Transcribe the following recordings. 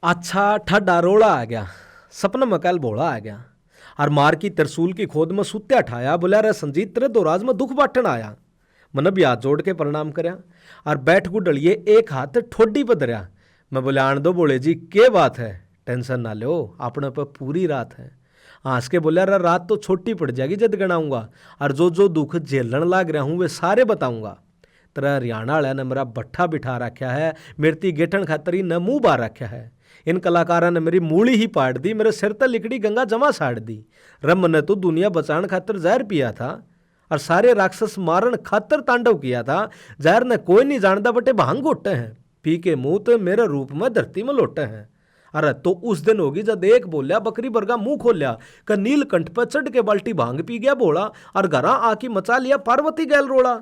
अच्छा ठड्डा रोड़ा आ गया, सपना में कल भोला आ गया और मार की त्रिशूल की खोद में सुत्या ठाया। बोला रे संजीत तेरे दो राज में दुख बांटन आया। मन भी हाथ जोड़ के प्रणाम करया और बैठ गुडलिए एक हाथ ठोडी पर धरया। मैं बोले आन दो बोले जी के बात है, टेंशन ना लो अपने पे पूरी रात है। हंस के बोला रे रात तो छोटी पड़ जाएगी जद गणाऊंगा और जो जो दुख झेलन लाग रहा हूं वे सारे बताऊंगा। तेरा हरियाणा वाला ने मेरा बट्ठा बिठा रखा है, मेरी गेठन खातरी न मुंह बार रखा है। इन कलाकारों ने मेरी मूली ही पाड़ दी, मेरे सिर तक लिकड़ी गंगा जमा साड़ दी। रम ने तो दुनिया बचाने खातर जहर पिया था और सारे राक्षस मारन खातर तांडव किया था। जहर ने कोई नहीं जानता बटे भांग घोटे हैं, पी के मुंह तो मेरे रूप में धरती में लोटे हैं। अरे तो उस दिन होगी जब एक बोलिया बकरी बरगा मुंह खोलिया का नीलकंठ पर चढ़ के बाल्टी भांग पी गया भोला और घरा आकी मचा लिया पार्वती गैल रोड़ा।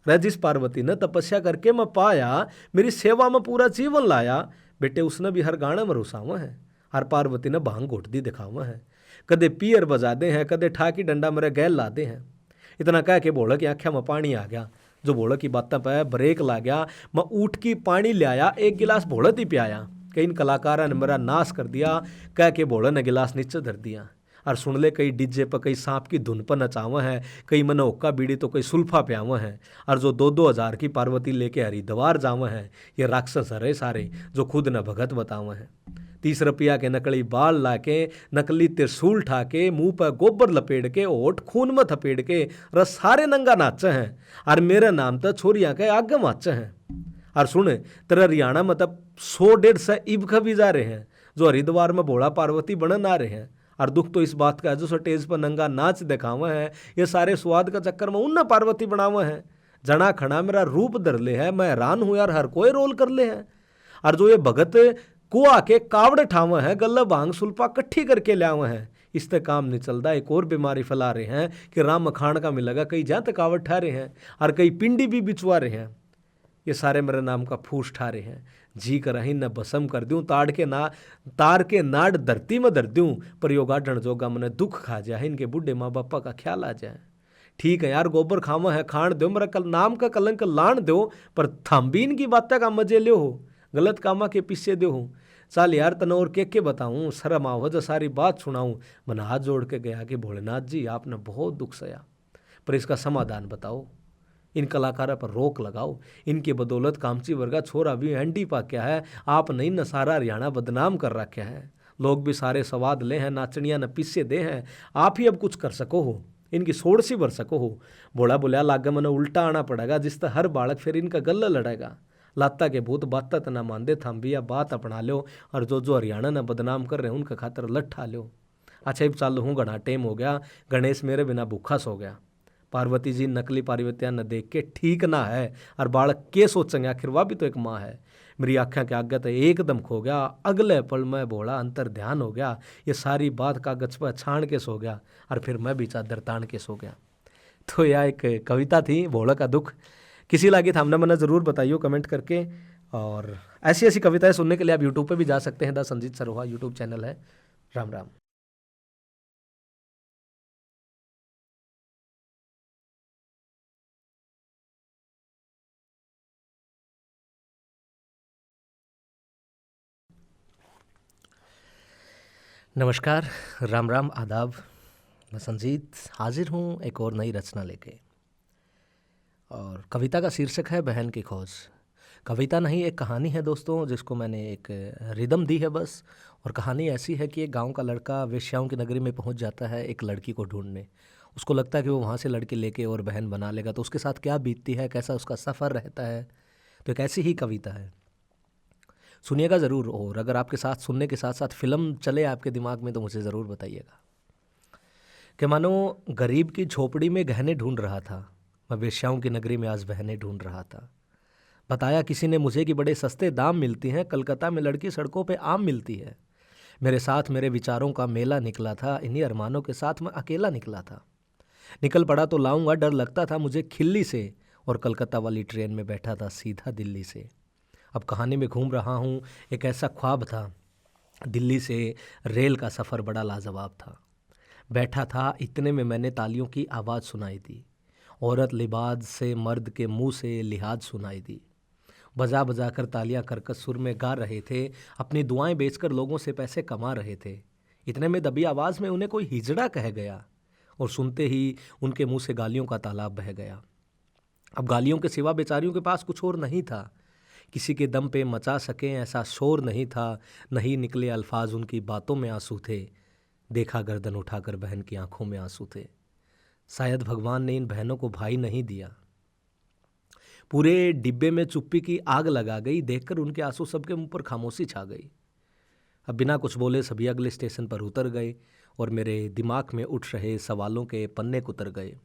जिस पार्वती ने तपस्या करके मैं पाया, मेरी सेवा में पूरा जीवन लाया, बेटे उसने भी हर गाने में रुसावा है। हर पार्वती ने भांग घोट दी दिखावा है। कदे पियर बजा दे हैं, कदे ठाकी डंडा मेरे गैल ला दे हैं। इतना कह के भोला की आंखें में पानी आ गया। जो भोला की बातों पर ब्रेक ला गया, मैं उठ की पानी ले आया, एक गिलास भोला ही पियाया। कई इन कलाकारों ने मेरा नाश कर दिया, कह के भोला ने गिलास नीचे धर दिया। और सुन ले कई डीजे पर कई सांप की धुन पर नचावा है, कई मन हुक्का बीड़ी तो कई सुल्फा प्यावा है। और जो 2-2 हज़ार की पार्वती लेके हरिद्वार जावा है, ये राक्षस हरे सारे जो खुद न भगत बतावा है। 30 रुपया के नकली बाल लाके, नकली त्रिशूल ठाके, मुंह पर गोबर लपेट के, होठ खून में थपेट के रस सारे नंगा नाचे हैं। और मेरे नाम तो छोरिया के आगे माचे हैं। और सुन तेरा हरियाणा मतलब 100-150 इबका भी जा रहे हैं जो हरिद्वार में भोला पार्वती बनन आ रहे हैं। और दुख तो इस बात का है जो स्टेज पर नंगा नाच दिखावा है, ये सारे स्वाद का चक्कर में उन पार्वती बनावा है। जना खड़ा मेरा रूप धर ले है, मैं हैरान हूं यार हर कोई रोल कर ले है। और जो ये भगत कुआ के कावड़ ठावा है, गल्ला भांग सुल्पा कट्ठी करके लावा है, इससे काम नहीं चलता। एक और बीमारी फैला रहे हैं कि राम मखान का मिलेगा, कई जहाँ तक कावड़ ठा रहे हैं और कई पिंडी भी बिचवा रहे हैं। ये सारे मेरे नाम का फूस ठारे हैं। जी कर ही न भस्म कर दूं, तार के नाड़ धरती में धर दूं, पर योगा डण जोगा मने दुख खा जाए, इनके बुढ़े माँ बापा का ख्याल आ जाए। ठीक है यार गोबर खावा है खाण दो, मेरा कल नाम का कलंक लाण दो, पर थाम्बीन की बातें का मजे लो हो, गलत कामा के पीछे दो हो। चल यार तने और के बताऊं, शर्म आओ जो सारी बात सुनाऊं। मन हाथ जोड़ के गया कि भोलेनाथ जी आपने बहुत दुख सया, पर इसका समाधान बताओ। इन कलाकारों पर रोक लगाओ, इनकी बदौलत कामची वर्गा छोरा भी हैंडी पा क्या है, आप नहीं न सारा हरियाणा बदनाम कर रखा है। लोग भी सारे स्वाद ले हैं, नाचनिया न पीछे दे हैं, आप ही अब कुछ कर सको हो, इनकी सोड़ सी भर सको हो। बोला बोला लागे मैंने उल्टा आना पड़ेगा, जिससे हर बालक फिर इनका गला लड़ेगा। लाता के भूत बात तना मानदे थाम भी या बात अपना लो, और जो जो हरियाणा न बदनाम कर रहे हैं उनका खातर लट्ठा लो। अच्छा अब चालू हूँ, घना टेम हो गया, गणेश मेरे बिना भूखा सो गया। पार्वती जी नकली पार्वतियाँ न देख के ठीक ना है, और बालक के सोचेंगे आखिर वह भी तो एक माँ है। मेरी आँखें के आगे तो एकदम खो गया, अगले पल में भोला अंतर ध्यान हो गया। ये सारी बात कागज पर छान के सो गया, और फिर मैं भी चादर तान के सो गया। तो यह एक कविता थी भोला का दुख। किसी लगी था हमने मना ज़रूर बताइए कमेंट करके। और ऐसी ऐसी कविताएं सुनने के लिए आप यूट्यूब पे भी जा सकते हैं, the Sanjeet Saroha YouTube channel है। राम राम। नमस्कार, राम राम, आदाब। मैं संजीत हाजिर हूँ एक और नई रचना लेके। और कविता का शीर्षक है बहन की खोज। कविता नहीं, एक कहानी है दोस्तों, जिसको मैंने एक रिदम दी है बस। और कहानी ऐसी है कि एक गांव का लड़का वेश्याओं की नगरी में पहुंच जाता है एक लड़की को ढूंढने। उसको लगता है कि वो वहाँ से लड़की लेके और बहन बना लेगा, तो उसके साथ क्या बीतती है, कैसा उसका सफ़र रहता है। तो एक ऐसी ही कविता है, सुनिएगा ज़रूर। और अगर आपके साथ सुनने के साथ साथ फिल्म चले आपके दिमाग में तो मुझे ज़रूर बताइएगा। कि मानो गरीब की झोपड़ी में गहने ढूंढ रहा था, मैं वेश्याओं की नगरी में आज बहनें ढूंढ रहा था। बताया किसी ने मुझे कि बड़े सस्ते दाम मिलती हैं, कलकत्ता में लड़की सड़कों पे आम मिलती है। मेरे साथ मेरे विचारों का मेला निकला था, इन्हीं अरमानों के साथ मैं अकेला निकला था। निकल पड़ा तो लाऊंगा, डर लगता था मुझे खिल्ली से, और कलकत्ता वाली ट्रेन में बैठा था सीधा दिल्ली से। अब कहानी में घूम रहा हूँ, एक ऐसा ख्वाब था, दिल्ली से रेल का सफ़र बड़ा लाजवाब था। बैठा था, इतने में मैंने तालियों की आवाज़ सुनाई दी। औरत लिबाद से मर्द के मुंह से लिहाज सुनाई दी। बजा बजा कर तालियां कर्कश सुर में गा रहे थे, अपनी दुआएं बेचकर लोगों से पैसे कमा रहे थे। इतने में दबी आवाज़ में उन्हें कोई हिजड़ा कह गया और सुनते ही उनके मुंह से गालियों का तालाब बह गया। अब गालियों के सिवा बेचारियों के पास कुछ और नहीं था। किसी के दम पे मचा सकें ऐसा शोर नहीं था, नहीं निकले अल्फाज उनकी बातों में आंसू थे। देखा गर्दन उठाकर बहन की आंखों में आंसू थे। शायद भगवान ने इन बहनों को भाई नहीं दिया। पूरे डिब्बे में चुप्पी की आग लगा गई। देखकर उनके आंसू सबके मुंह पर खामोशी छा गई। अब बिना कुछ बोले सभी अगले स्टेशन पर उतर गए और मेरे दिमाग में उठ रहे सवालों के पन्ने कुतर गए।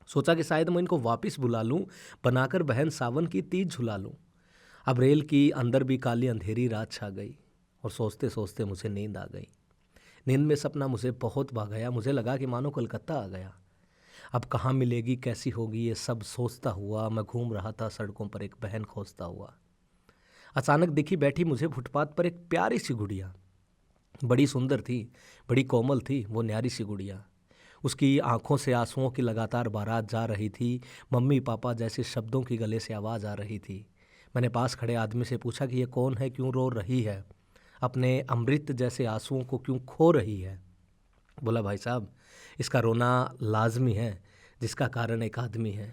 सोचा कि शायद मैं इनको वापस बुला लूं, बनाकर बहन सावन की तीज झुला लूं। अब रेल की अंदर भी काली अंधेरी रात छा गई और सोचते सोचते मुझे नींद आ गई। नींद में सपना मुझे बहुत भा गया। मुझे लगा कि मानो कलकत्ता आ गया। अब कहाँ मिलेगी, कैसी होगी, ये सब सोचता हुआ मैं घूम रहा था सड़कों पर एक बहन खोजता हुआ। अचानक दिखी बैठी मुझे फुटपाथ पर एक प्यारी सी गुड़िया। बड़ी सुंदर थी, बड़ी कोमल थी वो न्यारी सी गुड़िया। उसकी आंखों से आंसुओं की लगातार बारात जा रही थी। मम्मी पापा जैसे शब्दों की गले से आवाज़ आ रही थी। मैंने पास खड़े आदमी से पूछा कि ये कौन है, क्यों रो रही है, अपने अमृत जैसे आंसुओं को क्यों खो रही है। बोला भाई साहब, इसका रोना लाजमी है, जिसका कारण एक आदमी है।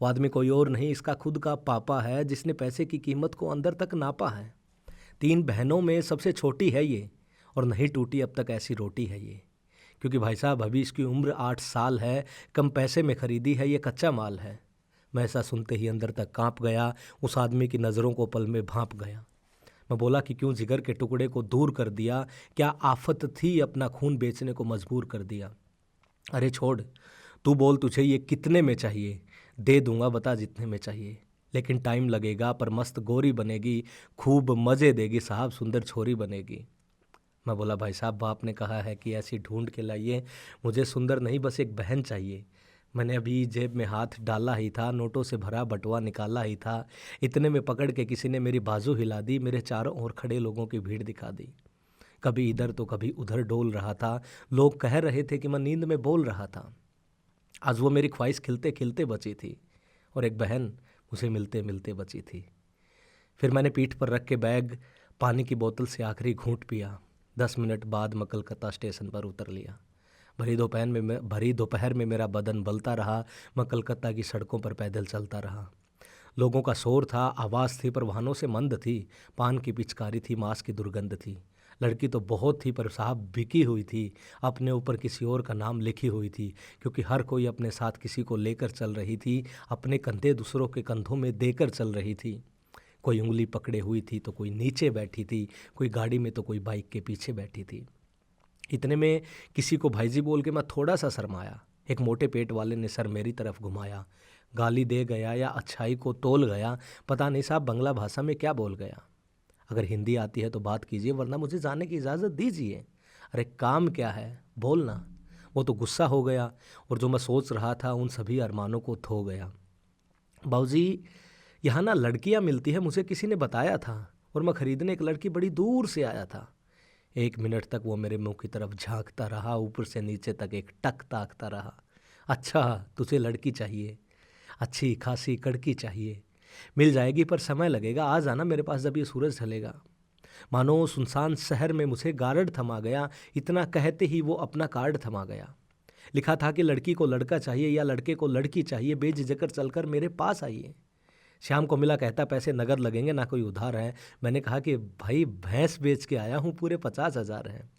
वो आदमी कोई और नहीं, इसका खुद का पापा है, जिसने पैसे की कीमत को अंदर तक नापा है। 3 बहनों में सबसे छोटी है ये और नहीं टूटी अब तक ऐसी रोटी है ये। क्योंकि भाई साहब अभी इसकी उम्र 8 साल है, कम पैसे में खरीदी है, ये कच्चा माल है। मैं ऐसा सुनते ही अंदर तक कांप गया, उस आदमी की नज़रों को पल में भांप गया। मैं बोला कि क्यों जिगर के टुकड़े को दूर कर दिया, क्या आफत थी अपना खून बेचने को मजबूर कर दिया। अरे छोड़, तू बोल तुझे ये कितने में चाहिए, दे दूंगा, बता जितने में चाहिए, लेकिन टाइम लगेगा, पर मस्त गोरी बनेगी, खूब मज़े देगी साहब, सुंदर छोरी बनेगी। मैं बोला भाई साहब, बाप ने कहा है कि ऐसी ढूंढ के लाइए, मुझे सुंदर नहीं बस एक बहन चाहिए। मैंने अभी जेब में हाथ डाला ही था, नोटों से भरा बटुआ निकाला ही था, इतने में पकड़ के किसी ने मेरी बाजू हिला दी, मेरे चारों ओर खड़े लोगों की भीड़ दिखा दी। कभी इधर तो कभी उधर डोल रहा था। लोग कह रहे थे कि मैं नींद में बोल रहा था। आज वो मेरी ख्वाहिश खिलते खिलते बची थी और एक बहन मुझे मिलते मिलते बची थी। फिर मैंने पीठ पर रख के बैग, पानी की बोतल से आखिरी घूंट पिया। 10 मिनट बाद मैं कलकत्ता स्टेशन पर उतर लिया। भरी दोपहर में मेरा बदन बलता रहा। मैं कलकत्ता की सड़कों पर पैदल चलता रहा। लोगों का शोर था, आवाज़ थी, पर वाहनों से मंद थी। पान की पिचकारी थी, मांस की दुर्गंध थी। लड़की तो बहुत थी, पर साहब बिकी हुई थी, अपने ऊपर किसी और का नाम लिखी हुई थी। क्योंकि हर कोई अपने साथ किसी को लेकर चल रही थी, अपने कंधे दूसरों के कंधों में देकर चल रही थी। कोई उंगली पकड़े हुई थी तो कोई नीचे बैठी थी, कोई गाड़ी में तो कोई बाइक के पीछे बैठी थी। इतने में किसी को भाईजी बोल के मैं थोड़ा सा शर्माया। एक मोटे पेट वाले ने सर मेरी तरफ घुमाया, गाली दे गया या अच्छाई को तोल गया, पता नहीं साहब बंगला भाषा में क्या बोल गया। अगर हिंदी आती है तो बात कीजिए, वरना मुझे जाने की इजाज़त दीजिए। अरे काम क्या है, बोलना। वो तो गुस्सा हो गया और जो मैं सोच रहा था उन सभी अरमानों को धो गया। बाबूजी, यहाँ ना लड़कियाँ मिलती है, मुझे किसी ने बताया था, और मैं ख़रीदने एक लड़की बड़ी दूर से आया था। 1 मिनट तक वो मेरे मुंह की तरफ झांकता रहा, ऊपर से नीचे तक एक टक ताकता रहा। अच्छा, तुझे लड़की चाहिए, अच्छी खासी कड़की चाहिए, मिल जाएगी, पर समय लगेगा, आ जाना मेरे पास जब ये सूरज ढलेगा। मानो सुनसान शहर में मुझे गार्ड थमा गया। इतना कहते ही वो अपना कार्ड थमा गया। लिखा था कि लड़की को लड़का चाहिए या लड़के को लड़की चाहिए, बेझिझक चलकर मेरे पास आइए। शाम को मिला, कहता पैसे नगद लगेंगे, ना कोई उधार है। मैंने कहा कि भाई भैंस बेच के आया हूँ, पूरे 50,000 हैं।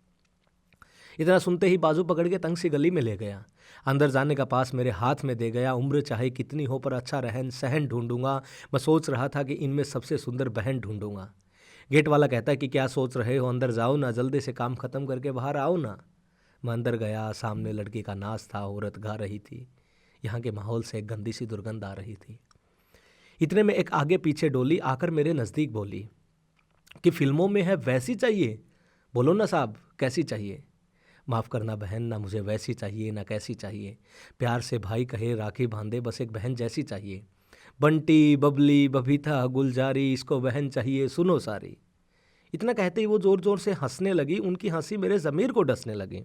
इतना सुनते ही बाजू पकड़ के तंग सी गली में ले गया। अंदर जाने का पास मेरे हाथ में दे गया। उम्र चाहे कितनी हो, पर अच्छा रहन सहन ढूंढूंगा। मैं सोच रहा था कि इनमें सबसे सुंदर बहन ढूंढूंगा। गेट वाला कहता है कि क्या सोच रहे हो, अंदर जाओ ना, जल्दी से काम ख़त्म करके बाहर आओ ना। मैं अंदर गया। सामने लड़की का नाच था, औरत गा रही थी। यहाँ के माहौल से एक गंदी सी दुर्गंध आ रही थी। इतने में एक आगे पीछे डोली आकर मेरे नज़दीक बोली कि फिल्मों में है वैसी चाहिए। बोलो ना साहब, कैसी चाहिए। माफ़ करना बहन, ना मुझे वैसी चाहिए ना कैसी चाहिए। प्यार से भाई कहे, राखी बांधे, बस एक बहन जैसी चाहिए। बंटी, बबली, बबीता, गुलजारी, इसको बहन चाहिए, सुनो सारी। इतना कहते ही वो ज़ोर ज़ोर से हंसने लगी। उनकी हंसी मेरे ज़मीर को डसने लगी।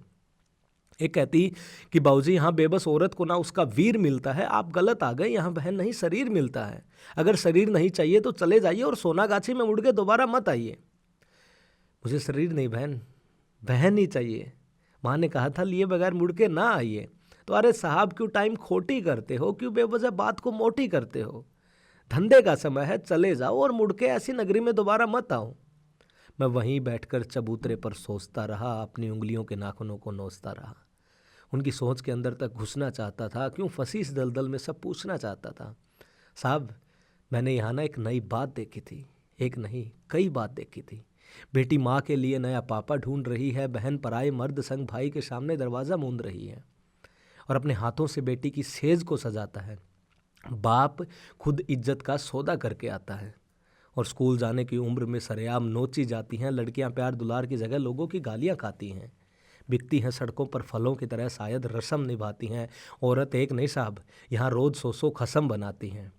एक कहती कि बाबूजी यहाँ बेबस औरत को ना उसका वीर मिलता है, आप गलत आ गए, यहाँ बहन नहीं शरीर मिलता है। अगर शरीर नहीं चाहिए तो चले जाइए और सोनागाछी में मुड़ के दोबारा मत आइए। मुझे शरीर नहीं बहन, बहन ही चाहिए। माँ ने कहा था लिए बगैर मुड़ के ना आइए। तो अरे साहब क्यों टाइम खोटी करते हो, क्यों बेवजह बात को मोटी करते हो। धंधे का समय है, चले जाओ और मुड़ के ऐसी नगरी में दोबारा मत आओ। मैं वहीं बैठकर चबूतरे पर सोचता रहा, अपनी उंगलियों के नाखूनों को नोचता रहा। उनकी सोच के अंदर तक घुसना चाहता था, क्यों फंसी इस दलदल में, सब पूछना चाहता था। साहब मैंने यहाँ ना एक नई बात देखी थी, एक नहीं कई बात देखी थी। बेटी माँ के लिए नया पापा ढूंढ रही है, बहन पराए मर्द संग भाई के सामने दरवाज़ा मूंद रही है और अपने हाथों से बेटी की सेज को सजाता है। बाप खुद इज्जत का सौदा करके आता है और स्कूल जाने की उम्र में सरेआम नोची जाती हैं लड़कियां, प्यार दुलार की जगह लोगों की गालियां खाती हैं, बिकती हैं सड़कों पर फलों की तरह, शायद रस्म निभाती हैं। औरत एक नहीं साहब, यहाँ रोज़ 100 खसम बनाती हैं।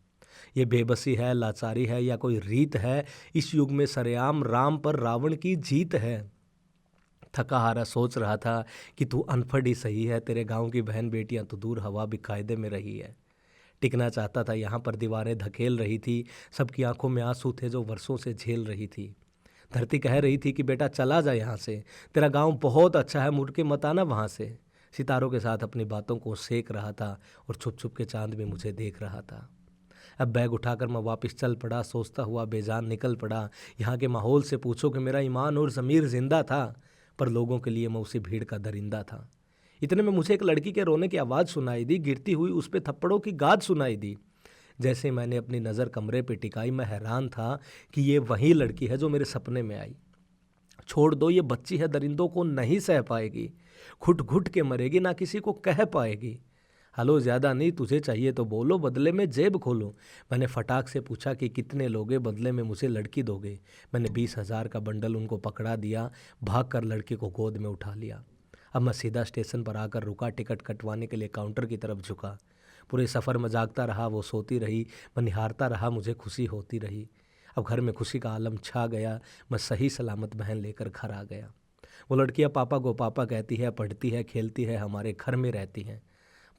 ये बेबसी है, लाचारी है या कोई रीत है, इस युग में सरेआम राम पर रावण की जीत है। थका हारा सोच रहा था कि तू अनपढ़ ही सही है, तेरे गांव की बहन बेटियां तो दूर हवा भी कायदे में रही है। टिकना चाहता था यहाँ पर, दीवारें धकेल रही थी, सबकी आंखों में आंसू थे जो वर्षों से झेल रही थी। धरती कह रही थी कि बेटा चला जा यहाँ से, तेरा गांव बहुत अच्छा है, मुड़ के मत आना वहाँ से। सितारों के साथ अपनी बातों को सेक रहा था और छुप छुप के चांद में मुझे देख रहा था। अब बैग उठाकर मैं वापस चल पड़ा, सोचता हुआ बेजान निकल पड़ा। यहाँ के माहौल से पूछो कि मेरा ईमान और ज़मीर जिंदा था, पर लोगों के लिए मैं उसी भीड़ का दरिंदा था। इतने में मुझे एक लड़की के रोने की आवाज़ सुनाई दी, गिरती हुई उस पर थप्पड़ों की गाज सुनाई दी। जैसे मैंने अपनी नज़र कमरे पे टिकाई, मैं हैरान था कि ये वही लड़की है जो मेरे सपने में आई। छोड़ दो, ये बच्ची है, दरिंदों को नहीं सह पाएगी, घुट घुट के मरेगी, ना किसी को कह पाएगी। हेलो, ज़्यादा नहीं, तुझे चाहिए तो बोलो, बदले में जेब खोलो। मैंने फटाक से पूछा कि कितने लोगे, बदले में मुझे लड़की दोगे। मैंने 20,000 का बंडल उनको पकड़ा दिया, भाग कर लड़की को गोद में उठा लिया। अब मैं सीधा स्टेशन पर आकर रुका, टिकट कटवाने के लिए काउंटर की तरफ झुका। पूरे सफ़र में जागता रहा, वो सोती रही, मैं निहारता रहा, मुझे खुशी होती रही। अब घर में खुशी का आलम छा गया, मैं सही सलामत बहन लेकर घर आ गया। वो लड़कियां पापा को पापा कहती है, पढ़ती है, खेलती है, हमारे घर में रहती हैं।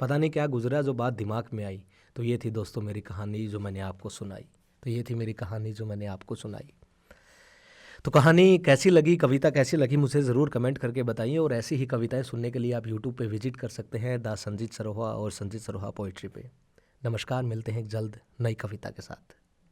पता नहीं क्या गुजरा जो बात दिमाग में आई। तो ये थी दोस्तों मेरी कहानी जो मैंने आपको सुनाई। तो कहानी कैसी लगी, कविता कैसी लगी, मुझे ज़रूर कमेंट करके बताइए। और ऐसी ही कविताएं सुनने के लिए आप यूट्यूब पे विजिट कर सकते हैं द संजीत सरोहा और संजीत सरोहा पोइट्री पे। नमस्कार, मिलते हैं जल्द नई कविता के साथ।